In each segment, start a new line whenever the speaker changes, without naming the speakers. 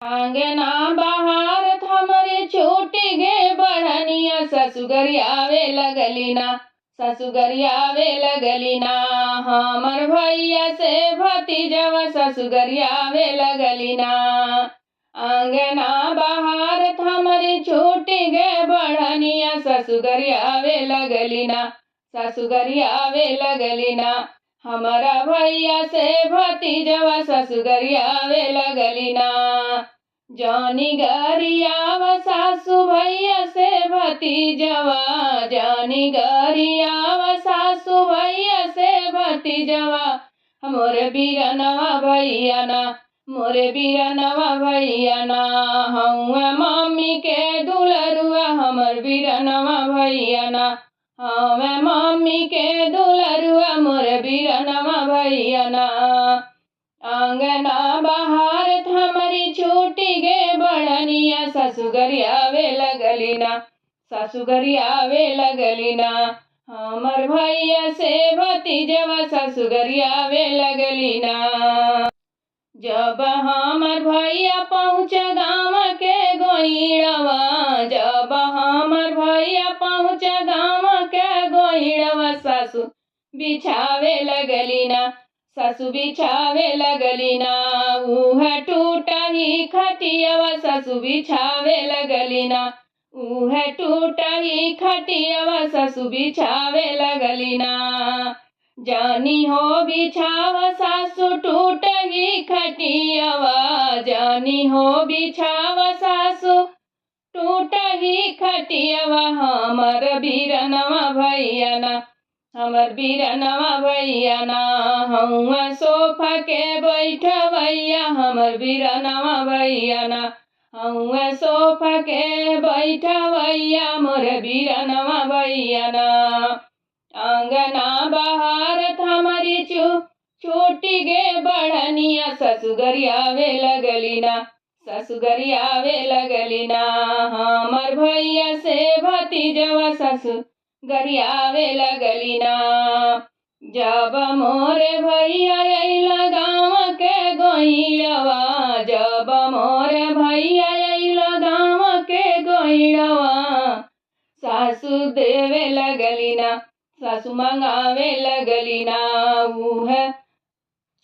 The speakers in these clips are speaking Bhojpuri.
आंगना बहारत हमरे छूटी गे बढ़निया ससुगरी आवे लगली ना। ससुगरी आवे लगली ना हमर भैया से भतीजवा ससुगरी आवे लगली ना। आंगना बहारत हमरे छूटी गे बढ़निया ससुगरी आवे लगली ना। ससुगरी आवे लगली ना हमारा भैया से भतीजवा ससुगरी आवे लगली ना। जानी गरियाव सासु भैया से भतीजवा जानी गरियाव सासु भैया से भतीजवा मोरे बीरनवा भैया ना। मोरे बीरनवा भैया ना हऊँ मम्मी के दुलरुआ हमर बीरनवा भैया ना। हमें मम्मी के दुलरुआ मोरे बीरनवा भैया ना। आंगना बहारत हमारी छूटी गे बढ़निया ससुगरी आवे लगली ना। ससुगरी आवे लगली ना हमर भैया से भतीजवा ससुगरी आवे लगली ना। जब हमर भैया पहुँच गाँव के गोइड़वा जब हमर भैया पहुँच गाँव के गोइड़वा सासु बिछावे लगली ना। सासु बिछावे लगली ना उह टूटा ही खटियावा सासु बिछावे लगली ना। उह टूटा ही खटियावा सासु बिछावे लगली ना। जानी हो बिछावा सासु टूट ही खटियावा जानी हो बिछावा सासु टूट ही खटियावा हमर बीरनवा भैया ना। हमर बीरनवा भैया ना हऊँ सोफा के बैठवैया हमर बीरनवा भैया ना। हऊँ सोफा के बैठवैया मोर बीरनवा भैया ना। आंगना बहारत हमारी छूटी गे बढ़निया ससुगरी आवे लगली ना। ससुगरी आवे लगली ना हमर भैया से भतीजवा ससुगरी आवे लगली ना। जब मोरे भैया अइला गाँव के गोइड़वा जब मोरे भैया अइला गाँव के गोइड़वा सासु देवे लगली ना। सासु मंगावे लगली ना उह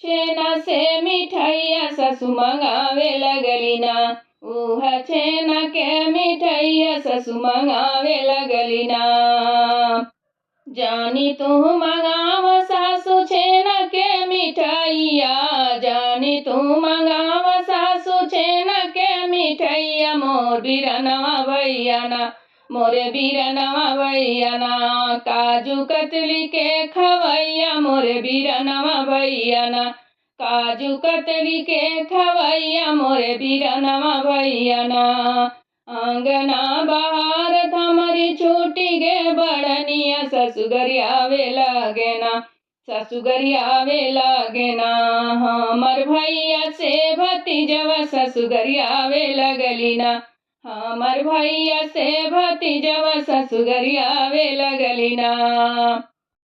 छेना से मिठाइया सासु मंगावे लगली ना। उह छेना के मिठाइया सासु मंगावे लगली ना। जानी तू मंगाव सासु छेना के मिठाइया जानी तू मंगाव सासु छेना के मिठाइया मोर बीरनवा भैया ना। मोरे बीरनवा भैया ना काजू कतली के खवैया मोरे बीरनवा भैया ना। काजू कतली के खवैया मोरे बीरनवा भैया ना। आंगना बहारत हमारी छूटी गे बढ़निया ससुगरी आवे लगे ना। ससुगरी आवे लगे ना हमर भैया से भतीजवा ससुगरी आवे लगली ना। हमर भैया से भतीजवा ससुगरी आवे लगली ना।